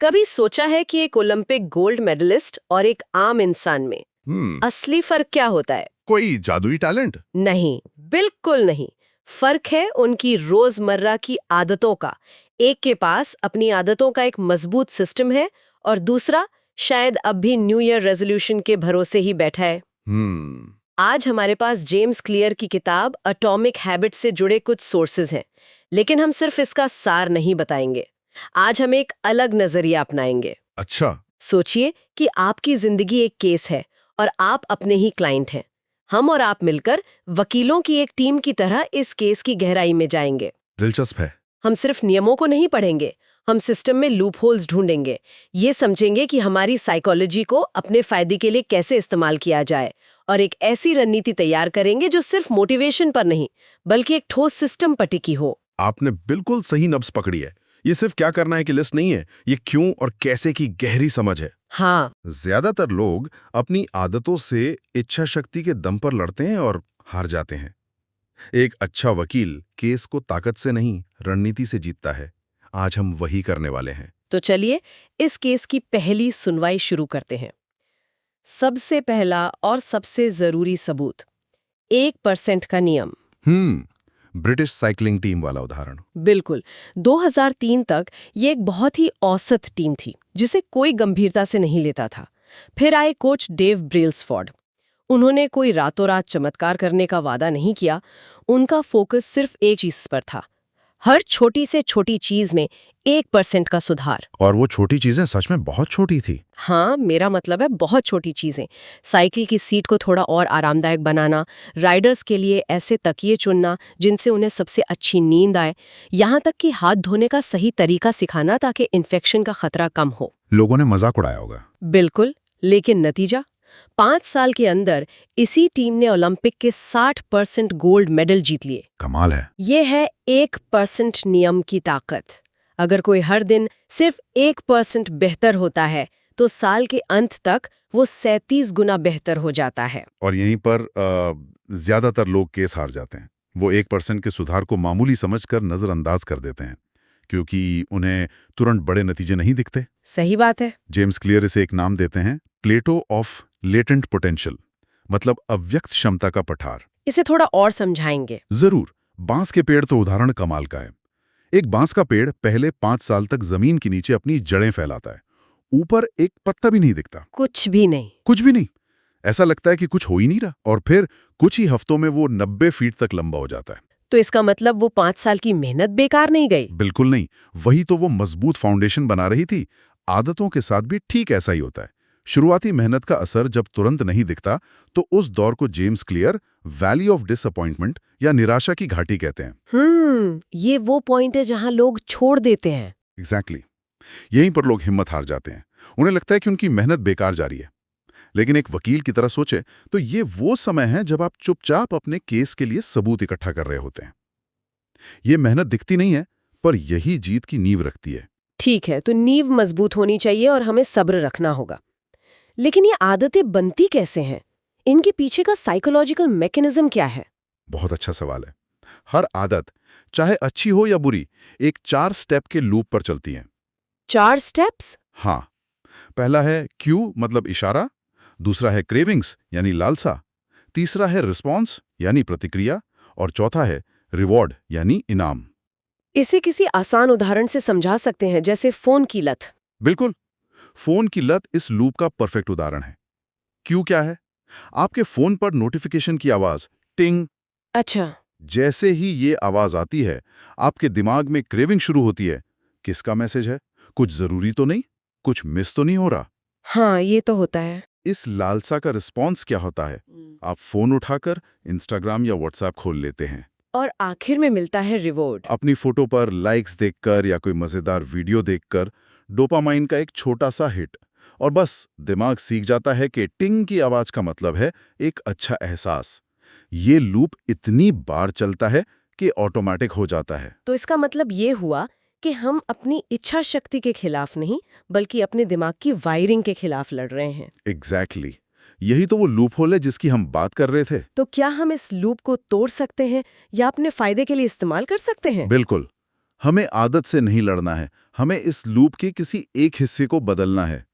कभी सोचा है कि एक ओलंपिक गोल्ड मेडलिस्ट और एक आम इंसान में असली फर्क क्या होता है? कोई जादुई टैलेंट? नहीं, बिल्कुल नहीं। फर्क है उनकी रोजमर्रा की आदतों का। एक के पास अपनी आदतों का एक मजबूत सिस्टम है और दूसरा शायद अब भी न्यू ईयर रेजोल्यूशन के भरोसे ही बैठा है। आज हमारे पास जेम्स क्लियर की किताब एटॉमिक हैबिट से जुड़े कुछ सोर्सेज हैं, लेकिन हम सिर्फ इसका सार नहीं बताएंगे। आज हम एक अलग नजरिया अपनाएंगे। अच्छा। सोचिए कि आपकी जिंदगी एक केस है और आप अपने ही क्लाइंट हैं। हम और आप मिलकर वकीलों की एक टीम की तरह इस केस की गहराई में जाएंगे। दिलचस्प है। हम सिर्फ नियमों को नहीं पढ़ेंगे, हम सिस्टम में लूप होल्स ढूंढेंगे। ये समझेंगे कि हमारी साइकोलॉजी को अपने फायदे के लिए कैसे इस्तेमाल किया जाए और एक ऐसी रणनीति तैयार करेंगे जो सिर्फ मोटिवेशन पर नहीं बल्कि एक ठोस सिस्टम पर टिकी हो। आपने बिल्कुल सही नब्ज पकड़ी है। ये सिर्फ क्या करना है कि लिस्ट नहीं है, ये क्यों और कैसे की गहरी समझ है। हाँ, ज्यादातर लोग अपनी आदतों से इच्छा शक्ति के दम पर लड़ते हैं और हार जाते हैं। एक अच्छा वकील केस को ताकत से नहीं, रणनीति से जीतता है। आज हम वही करने वाले हैं। तो चलिए इस केस की पहली सुनवाई शुरू करते हैं। सबसे पहला और सबसे जरूरी सबूत, 1% का नियम। ब्रिटिश साइकिलिंग टीम वाला उदाहरण। बिल्कुल। 2003 तक ये एक बहुत ही औसत टीम थी जिसे कोई गंभीरता से नहीं लेता था। फिर आए कोच डेव ब्रेल्सफोर्ड। उन्होंने कोई रातों रात चमत्कार करने का वादा नहीं किया। उनका फोकस सिर्फ एक चीज पर था, हर छोटी से छोटी चीज में 1% का सुधार। और वो छोटी चीजें सच में बहुत छोटी थी। हाँ, मेरा मतलब है बहुत छोटी चीजें। साइकिल की सीट को थोड़ा और आरामदायक बनाना, राइडर्स के लिए ऐसे तकिए चुनना जिनसे उन्हें सबसे अच्छी नींद आए, यहाँ तक कि हाथ धोने का सही तरीका सिखाना ताकि इन्फेक्शन का खतरा कम हो। लोगों ने मजाक उड़ाया होगा। बिल्कुल, लेकिन नतीजा 5 साल के अंदर इसी टीम ने ओलंपिक के 60% गोल्ड मेडल जीत लिए। कमाल है। ये है 1% नियम की ताकत। अगर कोई हर दिन सिर्फ 1% बेहतर होता है तो साल के अंत तक वो 37 गुना बेहतर हो जाता है। और यहीं पर ज्यादातर लोग केस हार जाते हैं। वो 1% के सुधार को मामूली समझकर नजरअंदाज कर देते हैं क्योंकि उन्हें तुरंत बड़े नतीजे नहीं दिखते। सही बात है। जेम्स क्लियर इसे एक नाम देते हैं, प्लेटो ऑफ लेटेंट पोटेंशियल, मतलब अव्यक्त क्षमता का पठार। इसे थोड़ा और समझाएंगे। जरूर। बांस के पेड़ तो उदाहरण कमाल का है। एक बांस का पेड़ पहले 5 साल तक जमीन के नीचे अपनी जड़ें फैलाता है। ऊपर एक पत्ता भी नहीं दिखता। कुछ भी नहीं। कुछ भी नहीं। ऐसा लगता है कि कुछ हो ही नहीं रहा, और फिर कुछ ही हफ्तों में वो 90 फीट तक लंबा हो जाता है। तो इसका मतलब वो 5 साल की मेहनत बेकार नहीं गई? बिल्कुल नहीं। वही तो वो मजबूत फाउंडेशन बना रही थी। आदतों के साथ भी ठीक ऐसा ही होता है। शुरुआती मेहनत का असर जब तुरंत नहीं दिखता तो उस दौर को James clear valley of disappointment या निराशा की घाटी कहते हैं। ये वो पॉइंट है जहां लोग छोड़ देते हैं। एग्जैक्टली। यहीं पर लोग हिम्मत हार जाते हैं। उन्हें लगता है कि उनकी मेहनत बेकार जा रही है। लेकिन एक वकील की तरह सोचे तो ये वो समय है जब आप चुपचाप अपने केस के लिए सबूत इकट्ठा कर रहे होते हैं। ये मेहनत दिखती नहीं है, पर यही जीत की नींव रखती है। ठीक है, तो नींव मजबूत होनी चाहिए और हमें सब्र रखना होगा। लेकिन ये आदतें बनती कैसे हैं? इनके पीछे का साइकोलॉजिकल मैकेनिज्म क्या है? बहुत अच्छा सवाल है। हर आदत, चाहे अच्छी हो या बुरी, एक 4 स्टेप के लूप पर चलती है। 4 स्टेप्स? हाँ। पहला है क्यू मतलब इशारा, दूसरा है क्रेविंग्स यानी लालसा, तीसरा है रिस्पॉन्स यानी प्रतिक्रिया, और चौथा है रिवॉर्ड यानी इनाम। इसे किसी आसान उदाहरण से समझा सकते हैं, जैसे फोन की लत? बिल्कुल। फोन की लत इस लूप का परफेक्ट उदाहरण है। क्यू क्या है? आपके फोन पर नोटिफिकेशन की आवाज, टिंग। अच्छा। जैसे ही ये आवाज आती है, आपके दिमाग में क्रेविंग शुरू होती है। किसका मैसेज है? कुछ जरूरी तो नहीं, कुछ मिस तो नहीं हो रहा। हाँ, ये तो होता है। इस लालसा का रिस्पॉन्स क्या होता है? आप फोन उठाकर इंस्टाग्राम या व्हाट्सएप खोल लेते हैं और आखिर में मिलता है रिवॉर्ड। अपनी फोटो पर लाइक्स देखकर या कोई मजेदार वीडियो देखकर डोपामाइन का एक छोटा सा हिट, और बस दिमाग सीख जाता है कि टिंग की आवाज का मतलब है एक अच्छा एहसास। ये लूप इतनी बार चलता है कि ऑटोमेटिक हो जाता है। तो इसका मतलब ये हुआ कि हम अपनी इच्छा शक्ति के खिलाफ नहीं बल्कि अपने दिमाग की वायरिंग के खिलाफ लड़ रहे हैं। एग्जैक्टली। यही तो वो लूप होल है जिसकी हम बात कर रहे थे। तो क्या हम इस लूप को तोड़ सकते हैं या अपने फायदे के लिए इस्तेमाल कर सकते हैं? बिल्कुल। हमें आदत से नहीं लड़ना है, हमें इस लूप के किसी एक हिस्से को बदलना है।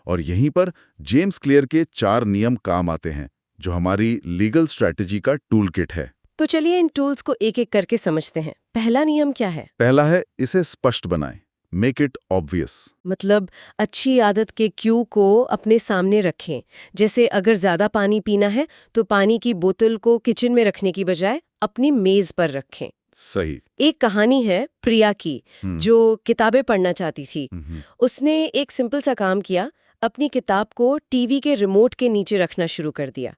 और यहीं पर जेम्स क्लियर के 4 नियम काम आते हैं, जो हमारी लीगल स्ट्रैटेजी का टूल किट है। तो चलिए इन टूल्स को एक एक करके समझते हैं। पहला नियम क्या है? पहला है, इसे स्पष्ट बनाएं, मेक इट ऑब्वियस। मतलब अच्छी आदत के क्यू को अपने सामने रखें। जैसे अगर ज्यादा पानी पीना है तो पानी की बोतल को किचन में रखने की बजाय अपनी मेज पर रखें। सही। एक कहानी है प्रिया की, जो किताबें पढ़ना चाहती थी। हम्म। उसने एक सिंपल सा काम किया, अपनी किताब को टीवी के रिमोट के नीचे रखना शुरू कर दिया।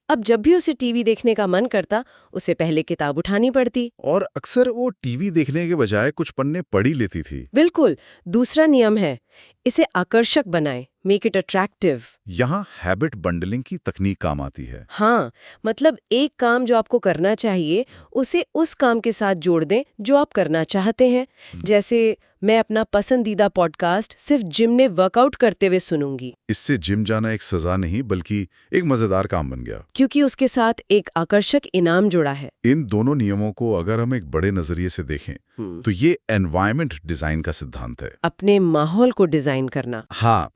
अब जब भी उसे टीवी देखने का मन करता, उसे पहले किताब उठानी पड़ती। और अक्सर वो टीवी देखने के बजाय कुछ पन्ने पढ़ ही लेती थी। बिल्कुल। दूसरा नियम है, इसे आकर्षक बनाएं, मेक इट अट्रैक्टिव। यहाँ हैबिट बंडलिंग की तकनीक काम आती है। हाँ, मतलब एक काम जो आपको करना चाहिए, उसे उस काम के साथ जोड़ दें जो आप करना चाहते हैं। जैसे मैं अपना पसंदीदा पॉडकास्ट सिर्फ जिम में वर्कआउट करते हुए सुनूंगी। इससे जिम जाना एक सजा नहीं, बल्कि एक मजेदार काम बन गया, क्योंकि उसके साथ एक आकर्षक इनाम जुड़ा है। इन दोनों नियमों को अगर हम एक बड़े नजरिए से देखें तो ये एनवायरनमेंट डिजाइन का सिद्धांत है। अपने माहौल को डिजाइन करना। हाँ,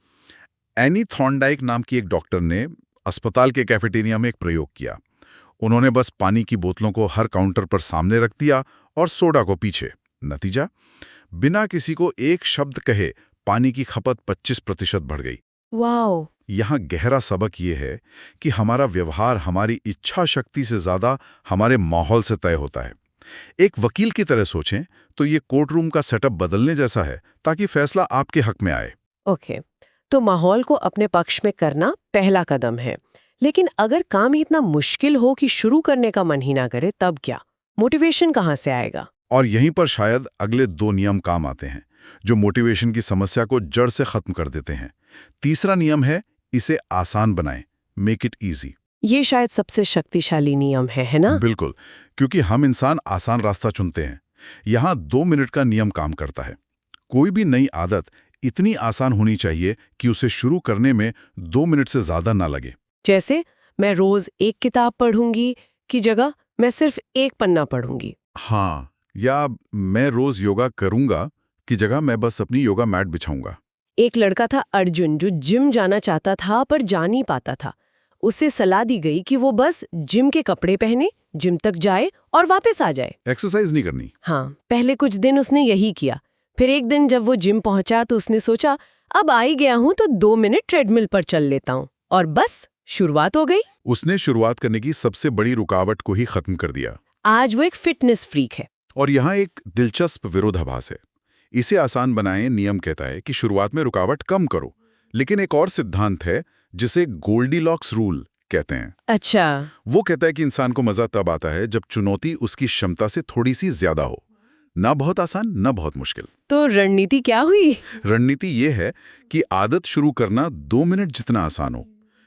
एनी थॉर्नडाइक नाम की एक डॉक्टर ने अस्पताल के कैफेटेरिया में एक प्रयोग किया। उन्होंने बस पानी की बोतलों को हर काउंटर पर सामने रख दिया और सोडा को पीछे। नतीजा, बिना किसी को एक शब्द कहे पानी की खपत 25% बढ़ गई। वाओ! यहाँ गहरा सबक ये है कि हमारा व्यवहार हमारी इच्छा शक्ति से ज्यादा हमारे माहौल से तय होता है। एक वकील की तरह सोचें तो ये कोर्ट रूम का सेटअप बदलने जैसा है, ताकि फैसला आपके हक में आए। ओके, तो माहौल को अपने पक्ष में करना पहला कदम है। लेकिन अगर काम ही इतना मुश्किल हो कि शुरू करने का मन ही ना करे, तब क्या? मोटिवेशन कहाँ से आएगा? और यहीं पर शायद अगले 2 नियम काम आते हैं, जो मोटिवेशन की समस्या को जड़ से खत्म कर देते हैं। तीसरा नियम है, इसे आसान बनाएं, मेक इट इजी। ये शायद सबसे शक्तिशाली नियम है ना? बिल्कुल, क्योंकि हम इंसान आसान रास्ता चुनते हैं। यहाँ 2 मिनट का नियम काम करता है। कोई भी नई आदत इतनी आसान होनी चाहिए कि उसे शुरू करने में 2 मिनट से ज्यादा ना लगे। जैसे मैं रोज एक किताब पढ़ूंगी की जगह मैं सिर्फ एक पन्ना पढ़ूंगी। हाँ, या मैं रोज योगा करूंगा की जगह मैं बस अपनी योगा मैट बिछाऊंगा। एक लड़का था अर्जुन, जो जिम जाना चाहता था पर जा नहीं पाता था। उसे सलाह दी गई कि वो बस जिम के कपड़े पहने, जिम तक जाए और वापस आ जाए। एक्सरसाइज नहीं करनी। हाँ, पहले कुछ दिन उसने यही किया। फिर एक दिन जब वो जिम पहुंचा तो उसने सोचा, अब आ ही गया हूं तो 2 मिनट ट्रेडमिल पर चल लेता हूं। और बस शुरुआत हो गई। उसने शुरुआत करने की सबसे बड़ी रुकावट को ही खत्म कर दिया। आज वो एक फिटनेस फ्रीक है। और यहाँ एक दिलचस्प विरोधाभास है। इसे आसान बनाएं नियम कहता है कि शुरुआत में रुकावट कम करो, लेकिन एक और सिद्धांत है जिसे गोल्डीलॉक्स रूल कहते हैं। अच्छा। वो कहता है कि इंसान को मजा तब आता है जब चुनौती उसकी क्षमता से थोड़ी सी ज्यादा हो, ना बहुत आसान ना बहुत मुश्किल। तो रणनीति क्या हुई? रणनीति ये है कि आदत शुरू करना 2 मिनट जितना आसान हो,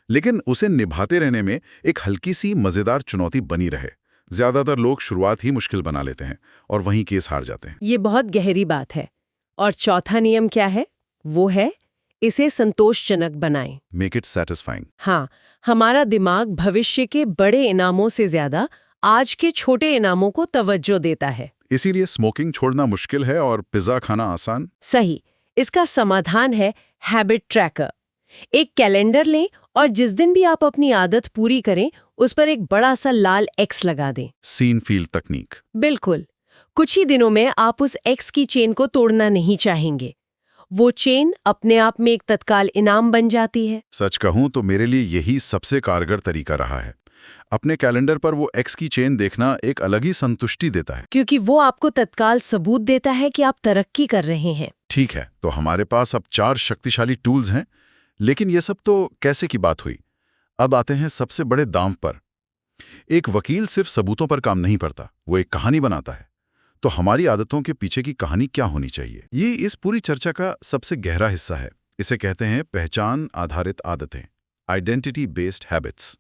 लेकिन उसे निभाते रहने में एक हल्की सी मजेदार चुनौती बनी रहे। ज्यादातर लोग शुरुआत ही मुश्किल बना लेते हैं और वहीं केस हार जाते हैं। ये बहुत गहरी बात है। और चौथा नियम क्या है? वो है, इसे संतोषजनक बनाएं। Make it satisfying. हाँ, हमारा दिमाग भविष्य के बड़े इनामों से ज्यादा आज के छोटे इनामों को तवज्जो देता है। इसीलिए स्मोकिंग छोड़ना मुश्किल है और पिज्जा खाना आसान। सही। इसका समाधान है हैबिट ट्रैकर। एक कैलेंडर लें और जिस दिन भी आप अपनी आदत पूरी करें, उस पर एक बड़ा सा लाल एक्स लगा दें। सीन फील तकनीक। बिल्कुल। कुछ ही दिनों में आप उस एक्स की चेन को तोड़ना नहीं चाहेंगे। वो चेन अपने आप में एक तत्काल इनाम बन जाती है। सच कहूं तो मेरे लिए यही सबसे कारगर तरीका रहा है। अपने कैलेंडर पर वो एक्स की चेन देखना एक अलग ही संतुष्टि देता है, क्योंकि वो आपको तत्काल सबूत देता है कि आप तरक्की कर रहे हैं। ठीक है, तो हमारे पास अब 4 शक्तिशाली टूल्स हैं, लेकिन ये सब तो कैसे की बात हुई। अब आते हैं सबसे बड़े दांव पर। एक वकील सिर्फ सबूतों पर काम नहीं करता, वो एक कहानी बनाता है। तो हमारी आदतों के पीछे की कहानी क्या होनी चाहिए, ये इस पूरी चर्चा का सबसे गहरा हिस्सा है। इसे कहते हैं पहचान आधारित आदतें, identity based habits.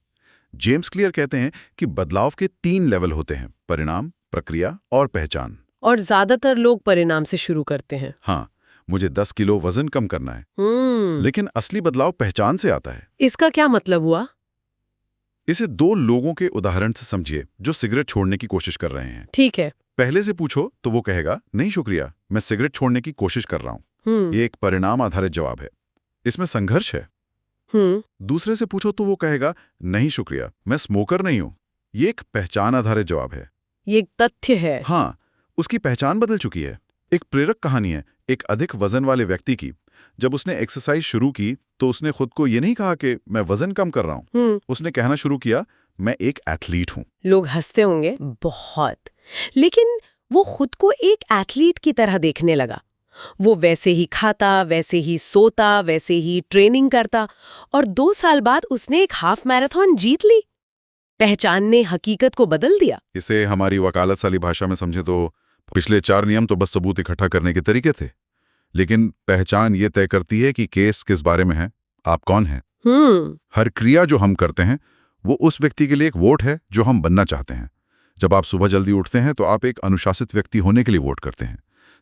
James clear कहते हैं कि बदलाव के 3 लेवल होते हैं, परिणाम, प्रक्रिया और पहचान। और ज्यादातर लोग परिणाम से शुरू करते हैं। हाँ, मुझे 10 किलो वजन कम करना है, लेकिन असली बदलाव पहचान से आता है। इसका क्या मतलब हुआ? इसे 2 लोगों के उदाहरण से समझिए जो सिगरेट छोड़ने की कोशिश कर रहे हैं। ठीक है। पहले से पूछो तो वो कहेगा नहीं शुक्रिया, मैं सिगरेट छोड़ने की कोशिश कर रहा हूं। ये एक परिणाम आधारित जवाब है, इसमें संघर्ष है। दूसरे से पूछो तो वो कहेगा नहीं शुक्रिया, मैं स्मोकर नहीं हूं। ये एक पहचान आधारित जवाब है। ये एक तथ्य है। हाँ, उसकी पहचान बदल चुकी है। एक प्रेरक कहानी है एक अधिक वजन वाले व्यक्ति की। जब उसने एक्सरसाइज शुरू की तो उसने खुद को ये नहीं कहा कि मैं वजन कम कर रहा हूं। उसने कहना शुरू किया मैं एक एथलीट हूं। लोग हंसते होंगे बहुत, लेकिन वो खुद को एक एथलीट की तरह देखने लगा। वो वैसे ही खाता, वैसे ही सोता, वैसे ही ट्रेनिंग करता, और 2 साल बाद उसने एक हाफ मैराथन जीत ली। पहचान ने हकीकत को बदल दिया। इसे हमारी वकालत साली भाषा में समझे तो पिछले 4 नियम तो बस सबूत इकट्ठा करने के तरीके थे, लेकिन पहचान ये तय करती है कि केस किस बारे में है, आप कौन हैं। हर क्रिया जो हम करते हैं वो उस व्यक्ति के लिए एक वोट है जो हम बनना चाहते हैं। जब आप सुबह जल्दी उठते हैं तो आप एक अनुशासित व्यक्ति होने के लिए वोट करते हैं।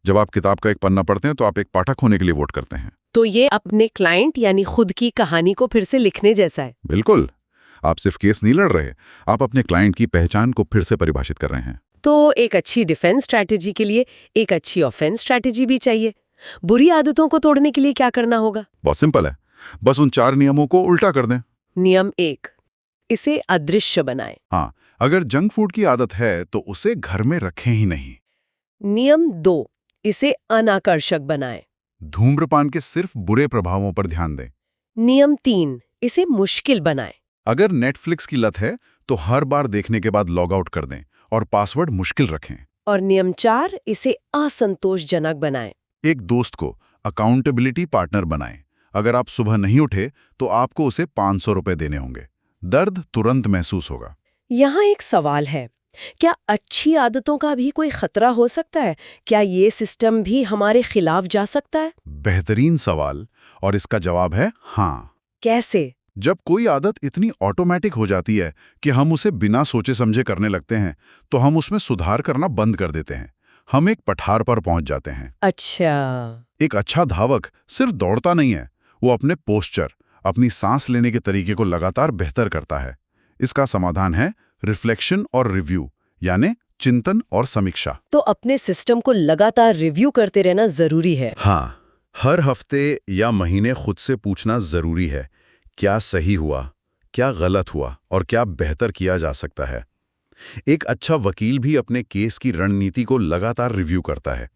जब आप किताब का एक पन्ना पढ़ते हैं तो आप एक पाठक होने के लिए वोट करते हैं। तो ये अपने क्लाइंट यानी खुद की कहानी को फिर से लिखने जैसा है। बिल्कुल, आप सिर्फ केस नहीं लड़ रहे, आप अपने क्लाइंट की पहचान को फिर से परिभाषित कर रहे हैं। तो एक अच्छी डिफेंस स्ट्रैटेजी के लिए एक अच्छी ऑफेंस स्ट्रैटेजी भी चाहिए। बुरी आदतों को तोड़ने के लिए क्या करना होगा? बहुत सिंपल है, बस उन 4 नियमों को उल्टा कर दें। नियम 1, इसे अदृश्य बनाएं। हाँ, अगर जंक फूड की आदत है तो उसे घर में रखें ही नहीं। नियम 2, इसे अनाकर्षक बनाएं। धूम्रपान के सिर्फ बुरे प्रभावों पर ध्यान दें। नियम 3, इसे मुश्किल बनाएं। अगर नेटफ्लिक्स की लत है तो हर बार देखने के बाद लॉग आउट कर दें और पासवर्ड मुश्किल रखें। और नियम 4, इसे असंतोषजनक बनाएं। एक दोस्त को अकाउंटेबिलिटी पार्टनर बनाएं। अगर आप सुबह नहीं उठे तो आपको उसे 500 रुपए देने होंगे। दर्द तुरंत महसूस होगा। यहाँ एक सवाल है, क्या अच्छी आदतों का भी कोई खतरा हो सकता है? क्या ये सिस्टम भी हमारे खिलाफ जा सकता है? बेहतरीन सवाल, और इसका जवाब है हाँ। कैसे? जब कोई आदत इतनी ऑटोमेटिक हो जाती है कि हम उसे बिना सोचे समझे करने लगते हैं तो हम उसमें सुधार करना बंद कर देते हैं। हम एक पठार पर पहुंच जाते हैं। अच्छा। एक अच्छा धावक सिर्फ दौड़ता नहीं है, वो अपने पोस्चर, अपनी सांस लेने के तरीके को लगातार बेहतर करता है। इसका समाधान है रिफ्लेक्शन और रिव्यू, यानी चिंतन और समीक्षा। तो अपने सिस्टम को लगातार रिव्यू करते रहना जरूरी है। हाँ, हर हफ्ते या महीने खुद से पूछना जरूरी है, क्या सही हुआ, क्या गलत हुआ और क्या बेहतर किया जा सकता है। एक अच्छा वकील भी अपने केस की रणनीति को लगातार रिव्यू करता है।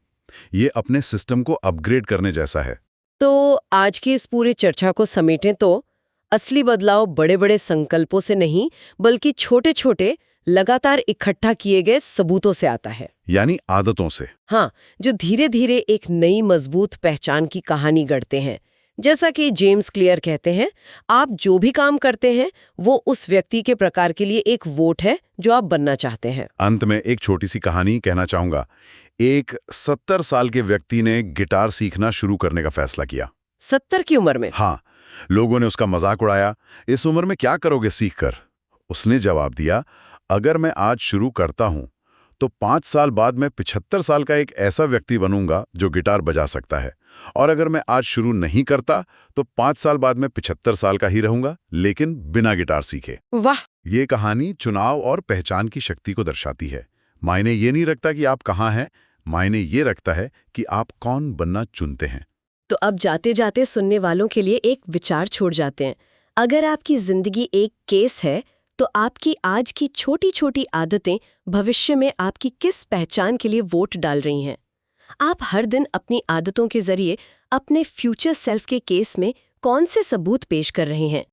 ये अपने सिस्टम को अपग्रेड करने जैसा है। तो आज की इस पूरी चर्चा को समेटें तो असली बदलाव बड़े बड़े संकल्पों से नहीं, बल्कि छोटे छोटे लगातार इकट्ठा किए गए सबूतों से आता है, यानी आदतों से। हाँ, जो धीरे धीरे एक नई मजबूत पहचान की कहानी गढ़ते हैं। जैसा कि जेम्स क्लियर कहते हैं, आप जो भी काम करते हैं वो उस व्यक्ति के प्रकार के लिए एक वोट है जो आप बनना चाहते हैं। अंत में एक छोटी सी कहानी कहना चाहूंगा। एक 70 साल के व्यक्ति ने गिटार सीखना शुरू करने का फैसला किया। 70 की उम्र में? हाँ, लोगों ने उसका मजाक उड़ाया, इस उम्र में क्या करोगे सीखकर? उसने जवाब दिया, अगर मैं आज शुरू करता हूं तो 5 साल बाद मैं 75 साल का एक ऐसा व्यक्ति बनूंगा जो गिटार बजा सकता है, और अगर मैं आज शुरू नहीं करता तो 5 साल बाद मैं 75 साल का ही रहूंगा, लेकिन बिना गिटार सीखे। वाह! ये कहानी चुनाव और पहचान की शक्ति को दर्शाती है। मायने ये नहीं रखता कि आप कहाँ हैं, मायने ये रखता है कि आप कौन बनना चुनते हैं। तो अब जाते जाते सुनने वालों के लिए एक विचार छोड़ जाते हैं। अगर आपकी जिंदगी एक केस है तो आपकी आज की छोटी छोटी आदतें भविष्य में आपकी किस पहचान के लिए वोट डाल रही हैं? आप हर दिन अपनी आदतों के जरिए अपने फ्यूचर सेल्फ के केस में कौन से सबूत पेश कर रहे हैं?